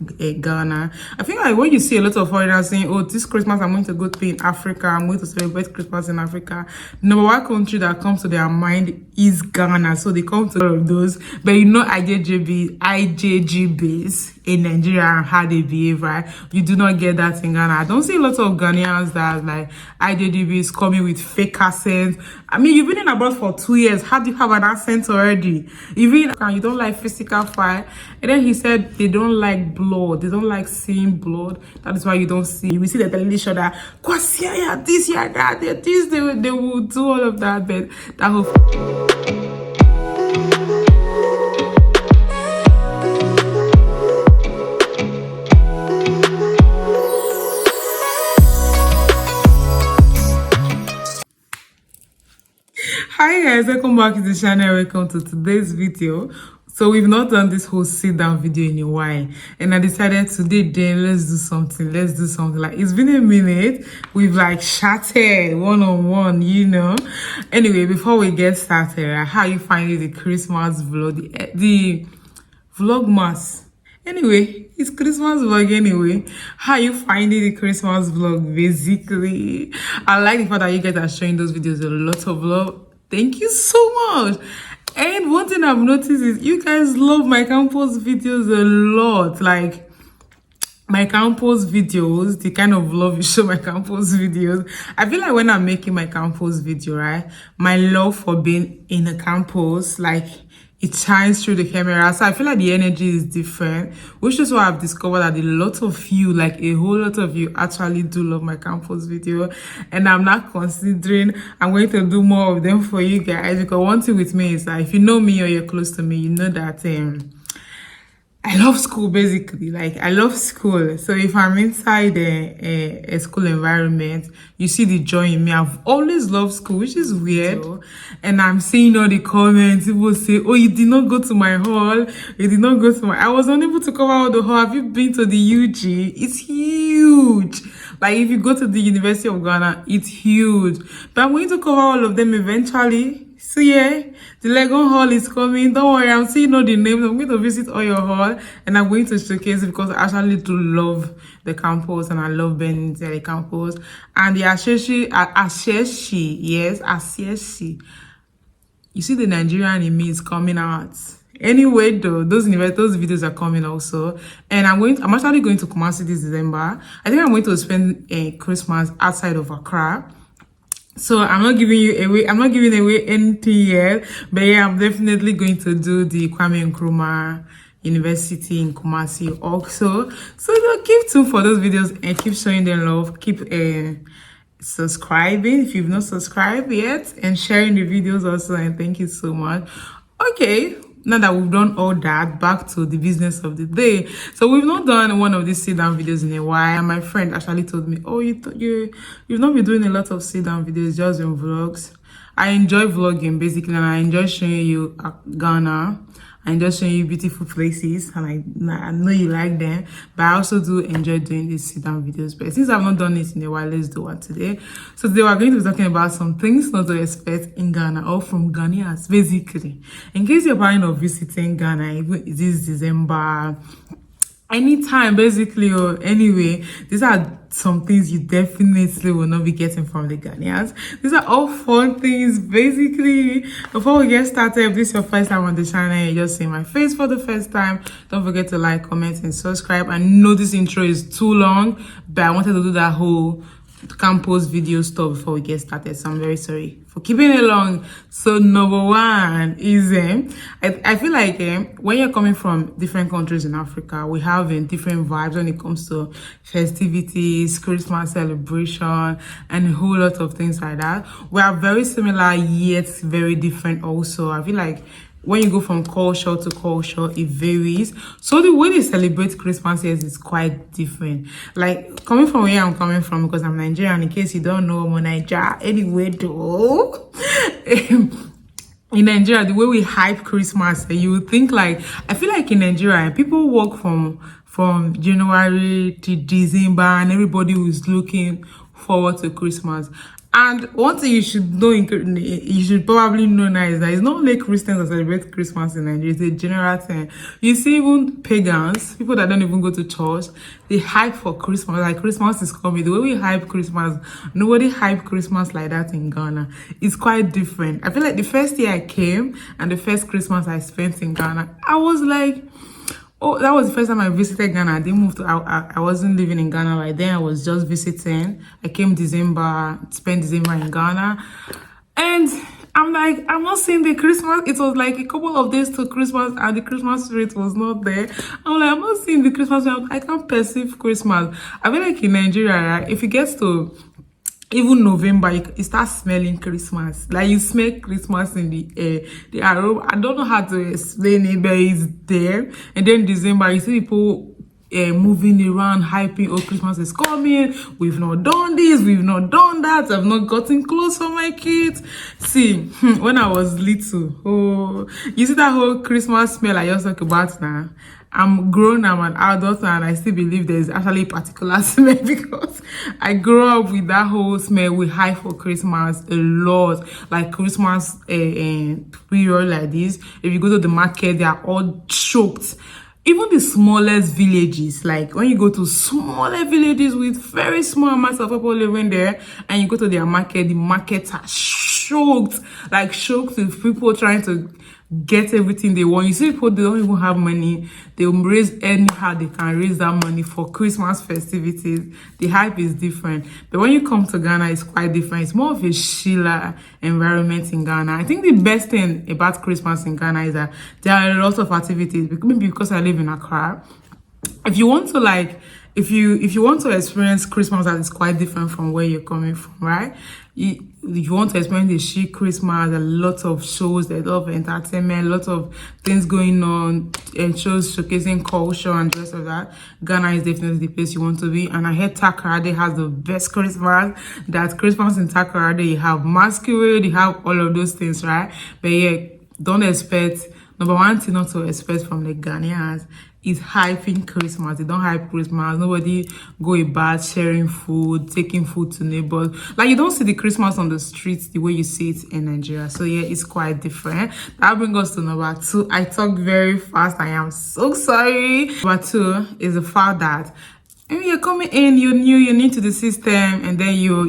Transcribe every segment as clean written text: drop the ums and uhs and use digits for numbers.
Ghana. I feel like when you see a lot of foreigners saying, oh, this Christmas I'm going to go to be in Africa, I'm going to celebrate Christmas in Africa, number one country that comes to their mind is Ghana. So they come to all of those. But you know IJGBs in Nigeria and how they behave, right? You do not get that in Ghana. I don't see a lot of Ghanaians that like IJGBs coming with fake accents. I mean, you've been in abroad for 2 years. How do you have an accent already? You don't like physical fight. And then he said they don't like blood. They don't like seeing blood. That is why you don't see. We see they telling each other, "Kwasia, this, yeah, that, this." They will do all of that, but that whole. Hi guys, welcome back to the channel. Welcome to today's video. So we've not done this whole sit down video in a while, and I decided today then let's do something. Like, it's been a minute. We've like chatted one-on-one, you know. Anyway, before we get started, how you finding the Christmas vlog, the Vlogmas? Anyway, it's Christmas vlog anyway. How you finding the Christmas vlog? Basically, I like the fact that you guys are showing those videos a lot of love. Thank you so much. And one thing I've noticed is you guys love my campus videos a lot. Like my campus videos, the kind of love you show my campus videos. I feel like when I'm making my campus video, right, my love for being in a campus, like, it shines through the camera. So I feel like the energy is different, which is why I've discovered that a lot of you, like a whole lot of you, actually do love my campus video. And I'm not considering I'm going to do more of them for you guys, because one thing with me is that if you know me or you're close to me, you know that I love school. Basically, like, I love school. So if I'm inside a school environment, you see the joy in me. I've always loved school, which is weird. And I'm seeing all the comments. People say, oh, you did not go to my hall. You did not go to my... I was unable to cover all the hall. Have you been to the UG? It's huge. Like, if you go to the University of Ghana, it's huge. But I'm going to cover all of them eventually. So yeah, the Legon Hall is coming. Don't worry, I'm seeing all the names. I'm going to visit all your hall, and I'm going to showcase it because I actually do love the campus, and I love being inside the campus. And the Asheshi, yes, Asheshi. You see the Nigerian in me is coming out. Anyway, though, those videos are coming also, and I'm actually going to Kumasi this December. I think I'm going to spend Christmas outside of Accra. So I'm not giving away anything yet, but yeah, I'm definitely going to do the Kwame Nkrumah University in Kumasi also. So keep tuned for those videos and keep showing them love. Keep subscribing if you've not subscribed yet, and sharing the videos also. And thank you so much. Okay, now that we've done all that, back to the business of the day. So we've not done one of these sit-down videos in a while, and my friend actually told me, oh, you've not been doing a lot of sit-down videos, just in vlogs. I enjoy vlogging basically, and I enjoy showing you Ghana. I enjoy showing you beautiful places, and I know you like them, but I also do enjoy doing these sit-down videos. But since I've not done it in a while, let's do one today. So today we're going to be talking about some things not to expect in Ghana, or from Ghanaians, basically. In case you're planning on visiting Ghana, even this December, anytime basically, or anyway, these are some things you definitely will not be getting from the Ghanaians. These are all fun things basically. Before we get started, if this is your first time on the channel and you're just seeing my face for the first time, don't forget to like, comment, and subscribe. I know this intro is too long, but I wanted to do that whole campus video stuff before we get started, so I'm very sorry for keeping it long. So number one is I feel like when you're coming from different countries in Africa, we have different vibes when it comes to festivities, Christmas celebration, and a whole lot of things like that. We are very similar yet very different also. I feel like when you go from culture to culture, it varies. So the way they celebrate Christmas is quite different. Like, coming from where I'm coming from, because I'm Nigerian, in case you don't know, I'm a Nigerian. Anyway, though, in Nigeria, the way we hype Christmas, you would think like, I feel like in Nigeria, people work from January to December, and everybody was looking forward to Christmas. And one thing you should know, you should probably know now is that it's not only Christians that celebrate Christmas in Nigeria, it's a general thing. You see, even pagans, people that don't even go to church, they hype for Christmas. Like, Christmas is coming. The way we hype Christmas, nobody hype Christmas like that in Ghana. It's quite different. I feel like the first year I came and the first Christmas I spent in Ghana, I was like, oh, that was the first time I visited Ghana. I didn't move to, I wasn't living in Ghana right then. I was just visiting. I came December, spent December in Ghana. And I'm like, I'm not seeing the Christmas. It was like a couple of days to Christmas and the Christmas spirit was not there. I'm like, I'm not seeing the Christmas. I can't perceive Christmas. I feel like in Nigeria, right, if it gets to even November, you start smelling Christmas. Like, you smell Christmas in the air. The aroma, I don't know how to explain it, but it's there. And then December, you see people moving around, hyping, oh, Christmas is coming. We've not done this, we've not done that. I've not gotten clothes for my kids. See, when I was little, oh, you see that whole Christmas smell I just talk about now? I'm grown, I'm an adult, and I still believe there's actually a particular smell because I grew up with that whole smell. We hype for Christmas a lot, like Christmas period like this. If you go to the market, they are all choked. Even the smallest villages, like when you go to smaller villages with very small amounts of people living there, and you go to their market, the markets are choked, like choked with people trying to get everything they want. You see people, they don't even have money. They will raise anyhow they can raise that money for Christmas festivities. The hype is different. But when you come to Ghana, it's quite different. It's more of a chiller environment in Ghana. I think the best thing about Christmas in Ghana is that there are a lot of activities. Maybe because I live in Accra. If you want to like, if you want to experience Christmas that is quite different from where you're coming from, right? If you want to experience the chic Christmas, a lot of shows, a lot of entertainment, a lot of things going on, and shows showcasing culture and the rest of that, Ghana is definitely the place you want to be. And I heard Takoradi has the best Christmas. That Christmas in Takoradi, you have masquerade, you have all of those things, right? But yeah, don't expect, number one thing not to expect from the Ghanaians is hyping Christmas. They don't hype Christmas. Nobody go about sharing food, taking food to neighbors. Like, you don't see the Christmas on the streets the way you see it in Nigeria. So yeah, it's quite different. That brings us to number 2. I talk very fast. I am so sorry. Number 2 is the fact that when you're coming in, you're new to the system, and then you're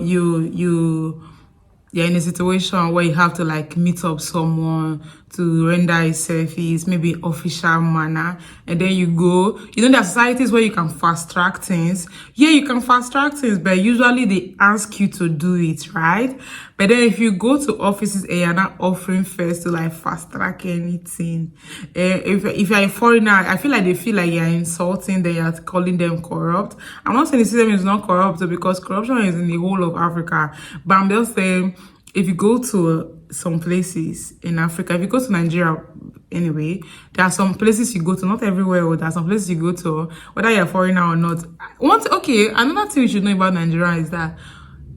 in a situation where you have to like meet up someone to render a selfies, maybe official manner, and then you go. You know, there are societies where you can fast track things. Yeah, you can fast track things, but usually they ask you to do it, right? But then if you go to offices and you're not offering first to like fast track anything, if you're a foreigner, I feel like they feel like you're insulting them, you're calling them corrupt. I'm not saying the system is not corrupt, because corruption is in the whole of Africa, but I'm just saying, if you go to some places in Africa, if you go to Nigeria anyway, there are some places you go to, not everywhere, or there are some places you go to, whether you're a foreigner or not. Another thing you should know about Nigeria is that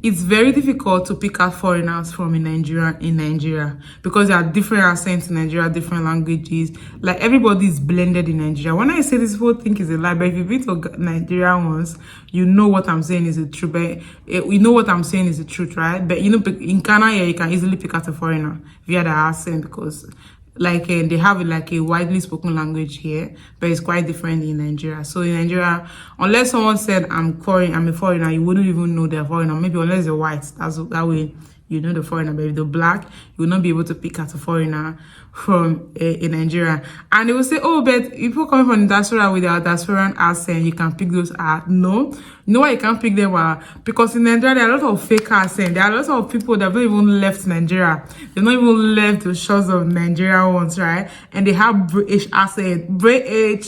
it's very difficult to pick out foreigners from in Nigeria because there are different accents in Nigeria, different languages. Like, everybody is blended in Nigeria. When I say this, people think it's a lie, but if you've been to Nigeria once, you know what I'm saying is the truth. But you know what I'm saying is the truth, right? But you know, in Ghana, yeah, you can easily pick out a foreigner via their accent, because like they have like a widely spoken language here, but it's quite different in Nigeria. So in Nigeria, unless someone said I'm a foreigner, you wouldn't even know they're foreigner. Maybe unless they're white, that way you know the foreigner. But if they're black, you will not be able to pick out a foreigner from in Nigeria. And they will say, oh, but people coming from the diaspora with their diasporan accent, you can pick those out. No, you know why you can't pick them out? Because in Nigeria, there are a lot of fake accent. There are a lot of people that haven't even left Nigeria. They've not even left the shores of Nigeria once, right? And they have British accent,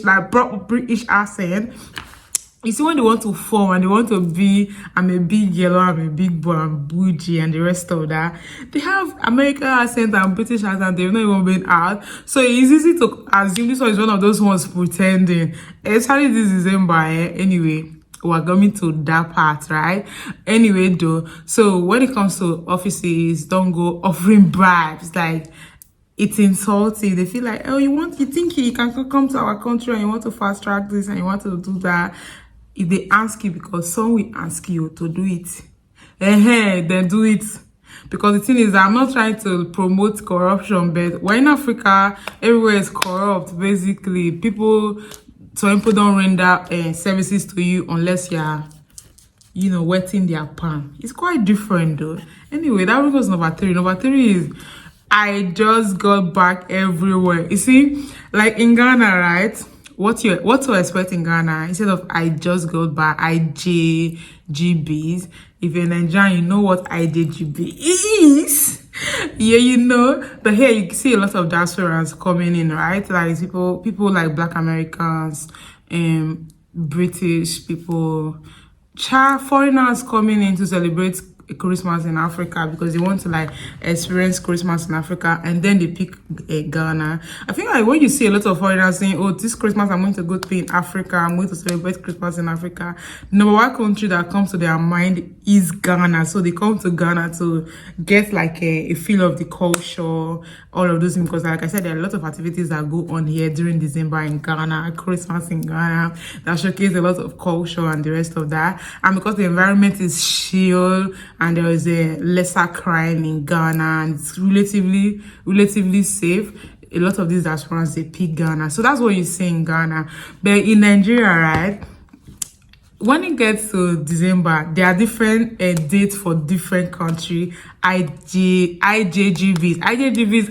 like proper British accent. You see, when they want to form and they want to be, I'm a big yellow, I'm a big boy, I'm bougie, and the rest of that, they have American accent and British accent. They've not even been out. So it's easy to assume this one is one of those ones pretending. Especially this December, anyway. We're coming to that part, right? Anyway, though, so when it comes to offices, don't go offering bribes. Like, it's insulting. They feel like, oh, you think you can come to our country and you want to fast track this and you want to do that. If they ask you, because some will ask you to do it, Then do it. Because the thing is, I'm not trying to promote corruption, but when in Africa, everywhere is corrupt. Basically, some people don't render services to you unless you're, wetting their palm. It's quite different though. Anyway, that was number 3. Number 3 is I just got back everywhere. You see, like in Ghana, right? What to expect in Ghana? Instead of I just got back, IJGBs. If you're Nigerian, you know what IJGB is. Yeah, you know. But here you see a lot of diasporans coming in, right? Like people like Black Americans, British people, foreigners coming in to celebrate Christmas in Africa because they want to like experience Christmas in Africa, and then they pick Ghana. I think like when you see a lot of foreigners saying, oh, this Christmas I'm going to go to in Africa, I'm going to celebrate Christmas in Africa, number one country that comes to their mind is Ghana. So they come to Ghana to get like a feel of the culture, all of those things, because like I said, there are a lot of activities that go on here during December in Ghana, Christmas in Ghana, that showcase a lot of culture and the rest of that. And because the environment is chill and there is a lesser crime in Ghana and it's relatively safe, a lot of these diasporans, they pick Ghana. So that's what you see in Ghana. But in Nigeria, right, when it gets to December, there are different dates for different country. IJGBs,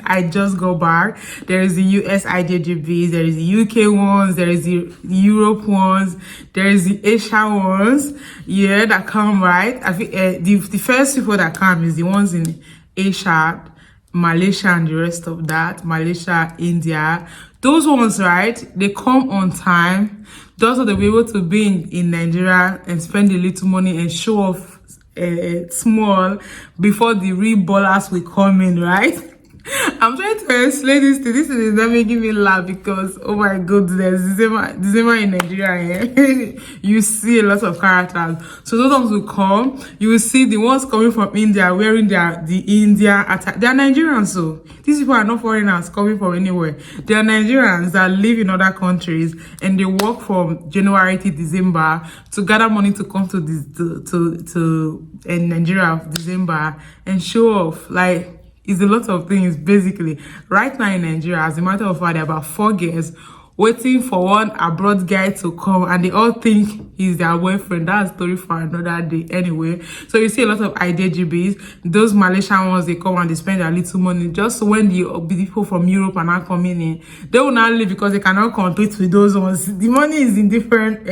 I just go back. There is the US IJGBs, there is the UK ones, there is the Europe ones, there is the Asia ones, yeah, that come, right? I think the first people that come is the ones in Asia, Malaysia and the rest of that, Malaysia, India. Those ones, right, they come on time just so they'll be able to be in Nigeria and spend a little money and show off small before the real ballers will come in, right? I'm trying to explain this to this is not making me laugh because oh my goodness, December in Nigeria, you see a lot of characters. So those ones will come. You will see the ones coming from India wearing the India attire. They are Nigerians, so these people are not foreigners coming from anywhere. They are Nigerians that live in other countries and they work from January to December to gather money to come to Nigeria of December and show off. Like, it's a lot of things, basically. Right now in Nigeria, as a matter of fact, there are about 4 girls waiting for one abroad guy to come, and they all think he's their boyfriend. That's a story for another day anyway. So you see a lot of IJGBs. Those Malaysian ones, they come and they spend a little money. Just so when the people from Europe are not coming in, they will not leave because they cannot compete with those ones. The money is in different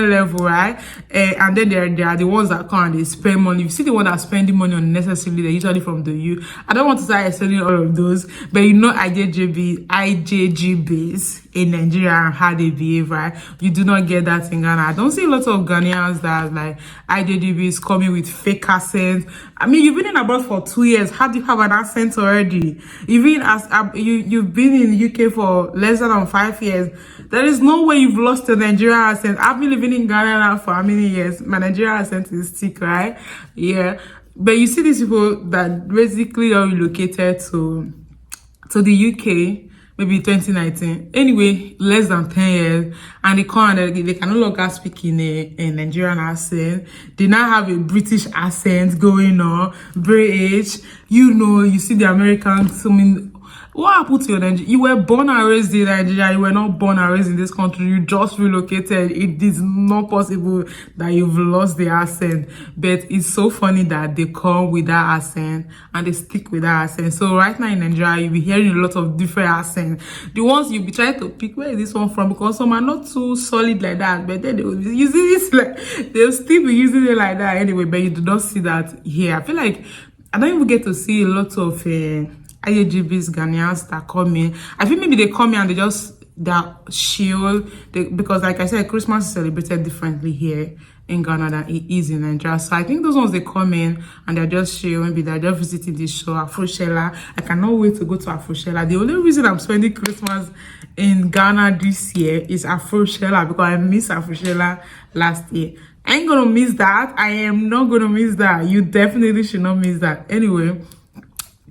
level, right? And then there are the ones that come and they spend money. You see the one that's spending money unnecessarily, they're usually from the U. I don't want to start explaining all of those, but you know IJGBs in Nigeria and how they behave, right? You do not get that in Ghana. I don't see a lot of Ghanaians that like IJGBs coming with fake accents. I mean, you've been in abroad for 2 years. How do you have an accent already? You've been in the UK for less than 5 years. There is no way you've lost your Nigerian accent. I've been living in Ghana now for how many years? My Nigerian accent is thick, right? Yeah. But you see these people that basically are relocated to the UK, maybe 2019. Anyway, less than 10 years, and they come and they can no longer speak in a Nigerian accent. They now have a British accent going on, British. You see the Americans. I mean, what happened to your Nigeria? You were born and raised in Nigeria. You were not born and raised in this country. You just relocated. It is not possible that you've lost the accent. But it's so funny that they come with that accent and they stick with that accent. So right now in Nigeria, you'll be hearing a lot of different accents. The ones you'll be trying to pick, where is this one from? Because some are not too solid like that. But then they will be using this like, they'll still be using it like that anyway. But you do not see that here. I feel like I don't even get to see a lot of IJGBs, Ghanaians that come in. I think maybe they come in and they're chill. Because like I said, Christmas is celebrated differently here in Ghana than it is in Nigeria. So I think those ones, they come in and they're just chill. Maybe they're just visiting the show, Afroshella. I cannot wait to go to Afroshella. The only reason I'm spending Christmas in Ghana this year is Afroshella, because I missed Afroshella last year. I ain't gonna miss that. I am not gonna miss that. You definitely should not miss that. Anyway,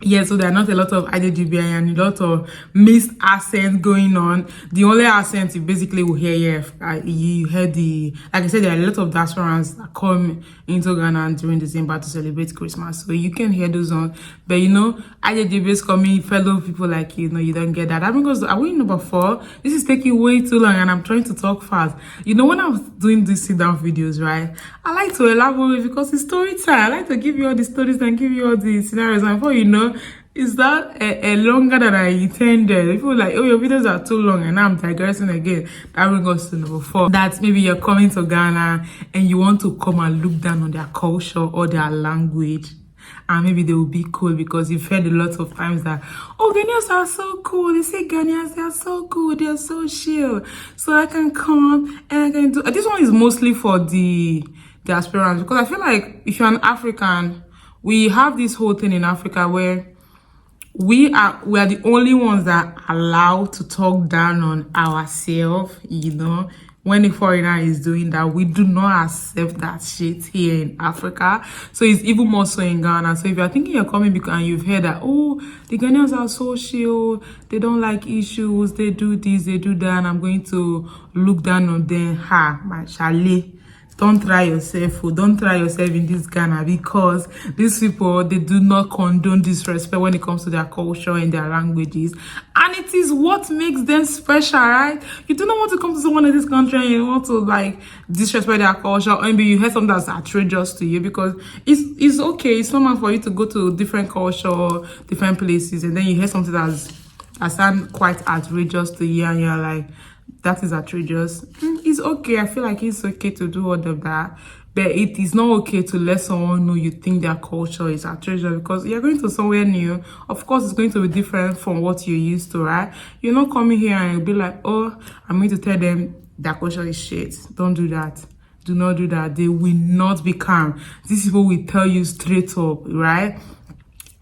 Yeah, so there are not a lot of IJGBI and a lot of mixed accent going on. The only accent you basically will hear here, you hear the, like I said, there are a lot of diasporans that come into Ghana during December to celebrate Christmas. So you can hear those on. But you know, IJGBs coming, fellow people like you know, you don't get that. That because are we number 4? This is taking way too long and I'm trying to talk fast. You know, when I'm doing these sit-down videos, right, I like to elaborate because it's story time. I like to give you all the stories and give you all the scenarios. And before you know, is that a longer than I intended? People like, oh, your videos are too long, and now I'm digressing again. That brings us to number 4. That maybe you're coming to Ghana and you want to come and look down on their culture or their language. And maybe they will be cool because you've heard a lot of times that, oh, Ghanaians are so cool. They say Ghanaians, they are so cool. They are so chill. So I can come and I can do. This one is mostly for the aspirants because I feel like if you're an African, we have this whole thing in Africa where we are the only ones that are allowed to talk down on ourselves, you know. When a foreigner is doing that, we do not accept that shit here in Africa. So it's even more so in Ghana. So if you're thinking you're coming because and you've heard that, oh, the Ghanaians are so chill, they don't like issues, they do this, they do that, and I'm going to look down on them. Ha, my chalet. Don't try yourself, don't try yourself in this Ghana because these people, they do not condone disrespect when it comes to their culture and their languages. And it is what makes them special, right? You do not want to come to someone in this country and you want to like disrespect their culture or maybe you heard something that's outrageous to you because it's okay. It's normal for you to go to different culture, different places and then you hear something that sounds quite outrageous to you and you're like, that is outrageous. It's okay. I feel like it's okay to do all of that. But it is not okay to let someone know you think their culture is outrageous because you're going to somewhere new. Of course, it's going to be different from what you're used to, right? You're not coming here and you'll be like, oh, I'm going to tell them their culture is shit. Don't do that. Do not do that. They will not be calm. These people will tell you straight up, right?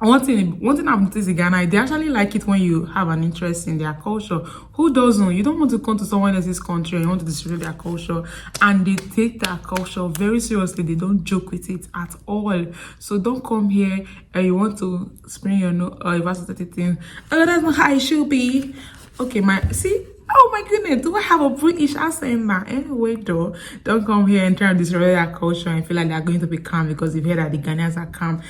One thing I've noticed in Ghana, they actually like it when you have an interest in their culture. Who doesn't? You don't want to come to someone else's country and you want to disrespect their culture. And they take their culture very seriously. They don't joke with it at all. So don't come here and you want to spring your nose or evaluate things. Oh, that's not how it should be. Okay, oh my goodness, do I have a British accent now? Anyway, though, don't come here and try to disrespect their culture and feel like they're going to be calm because you've heard that the Ghanaians are calm.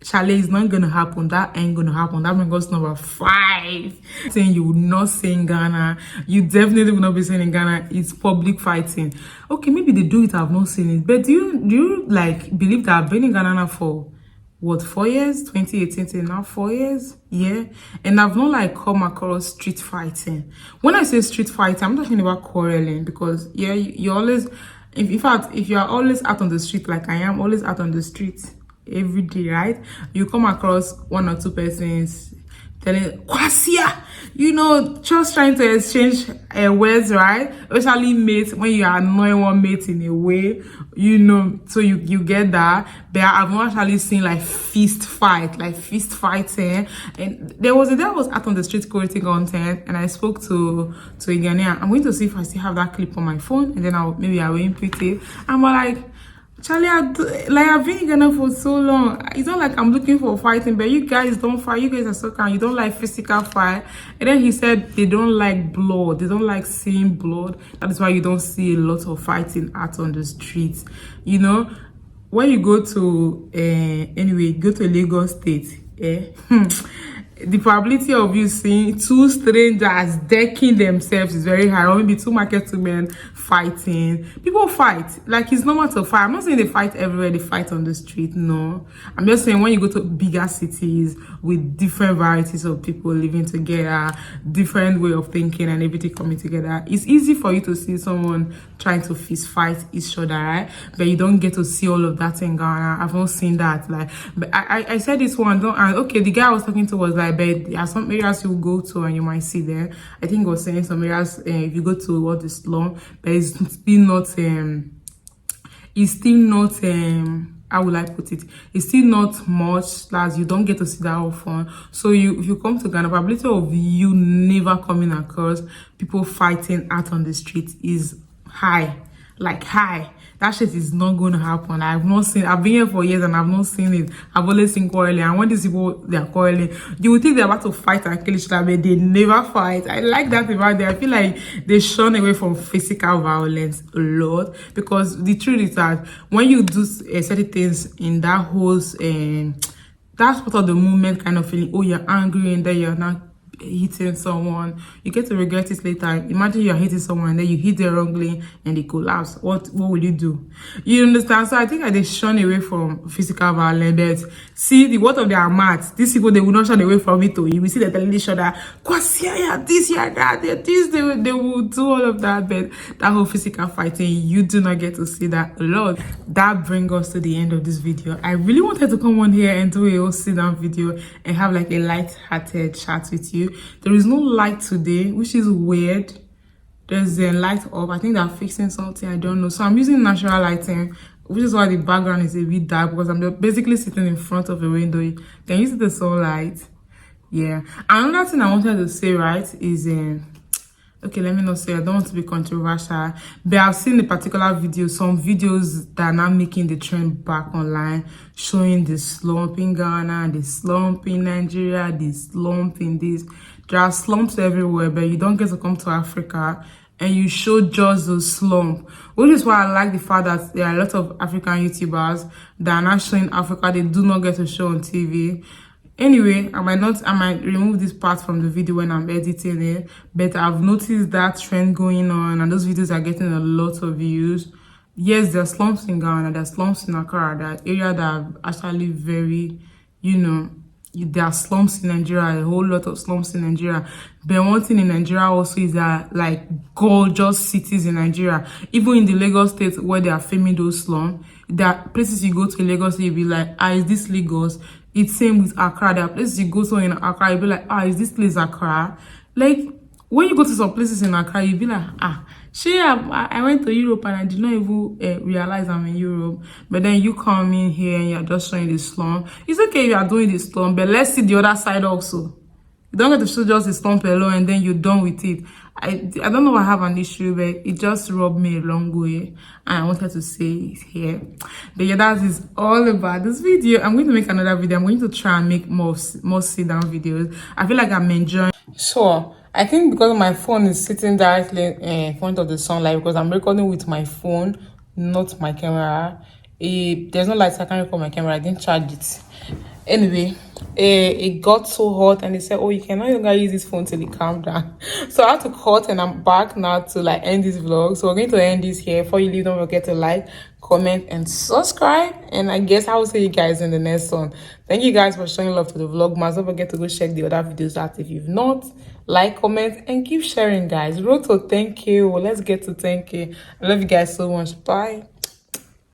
Chalet is not gonna happen. That ain't gonna happen. That brings us number 5. Saying you will not say in Ghana. You definitely will not be saying in Ghana. It's public fighting. Okay, maybe they do it. I've not seen it. But do you like believe that I've been in Ghana now for what 4 years? 2018 till now 4 years. Yeah, and I've not like come across street fighting. When I say street fighting, I'm talking about quarreling because yeah, you always. In fact, if you are always out on the street like I am, always out on the street every day, right? You come across 1 or 2 persons telling Kwasia, you know, just trying to exchange words, right? Especially mates, when you are annoying one mate in a way, you know, so you get that. But I've not actually seen like fist fighting. And there was a day I was out on the street creating content and I spoke to a Ghanaian. I'm going to see if I still have that clip on my phone and then I'll input it. I'm like, Charlie, I've been in Ghana for so long. It's not like I'm looking for fighting, but you guys don't fight. You guys are so calm. You don't like physical fight. And then he said they don't like blood. They don't like seeing blood. That is why you don't see a lot of fighting out on the streets. You know, when you go to, go to Lagos State, the probability of you seeing 2 strangers decking themselves is very high. Or maybe 2 market women fighting. People fight. Like, it's normal to fight. I'm not saying they fight everywhere. They fight on the street. No. I'm just saying when you go to bigger cities with different varieties of people living together, different way of thinking and everything coming together, it's easy for you to see someone trying to fist fight each other, right? But you don't get to see all of that in Ghana. I've not seen that. Like, but I said this one, and okay, the guy I was talking to was like, but there are some areas you go to and you might see there. I think I was saying some areas, if you go to what is slum, but it's still not, how will I put it? It's still not much, as you don't get to see that often. So if you come to Ghana, probability of you never coming across people fighting out on the street is high. Like high. that shit is not going to happen. I've been here for years and I've not seen it. I've always seen quarreling, and when these people, they're quarreling, you would think they're about to fight and kill each other, but they never fight. I like that about them. I feel like they shun away from physical violence a lot, because the truth is that when you do certain things in that whole that's part of the movement kind of feeling. Oh, you're angry and then you're not hitting someone, you get to regret it later. Imagine you're hitting someone and then you hit them wrongly and they collapse. What will you do? You understand? So I think they shun away from physical violence. But see, the word of their mouth, these people, they will not shun away from it too. You will see them telling each other, this, yeah, that, this, they will do all of that. But that whole physical fighting, you do not get to see that a lot. That brings us to the end of this video. I really wanted to come on here and do a whole sit-down video and have like a light-hearted chat with you. There is no light today, which is weird. There's a light up. I think they're fixing something, I don't know. So I'm using natural lighting, which is why the background is a bit dark, because I'm basically sitting in front of a window. Can you see the sunlight? Yeah. Another thing I wanted to say, right, is okay, let me not say, I don't want to be controversial, but I've seen a particular video, some videos that are now making the trend back online, showing the slump in Ghana, the slump in Nigeria, the slump in this. There are slumps everywhere, but you don't get to come to Africa and you show just the slump, which is why I like the fact that there are a lot of African YouTubers that are not showing Africa. They do not get to show on TV. Anyway, I might remove this part from the video when I'm editing it, but I've noticed that trend going on and those videos are getting a lot of views. Yes, there are slumps in Ghana, there are slumps in Accra, there are areas that are actually very, there are slumps in Nigeria, a whole lot of slumps in Nigeria. But one thing in Nigeria also is that, like, gorgeous cities in Nigeria, even in the Lagos state where they are filming those slums, there are places you go to in Lagos, you'll be like, is this Lagos? It's same with Accra. There are places you go to in Accra, you'll be like, is this place Accra? Like, when you go to some places in Accra, you'll be like, I went to Europe and I did not even realize I'm in Europe. But then you come in here and you're just showing the slum. It's okay if you are doing the slum, but let's see the other side also. You don't get to show just the slump alone and then you're done with it. I don't know if I have an issue, but it just rubbed me a long way. And I wanted to say it here. But yeah, that is all about this video. I'm going to make another video. I'm going to try and make more sit-down videos. I feel like I'm enjoying. So I think because my phone is sitting directly in front of the sunlight, because I'm recording with my phone, not my camera. There's no light, so I can't record my camera. I didn't charge it. Anyway, it got so hot and they said, you can no longer use this phone till it calm down. So I had to cut and I'm back now to like end this vlog. So we're going to end this here. Before you leave, don't forget to like, comment and subscribe, and I guess I will see you guys in the next one. Thank you guys for showing love to the Vlogmas. Don't forget to go check the other videos out if you've not. Like, comment and keep sharing, guys. Road to 10K. Let's get to 10K. I love you guys so much. Bye.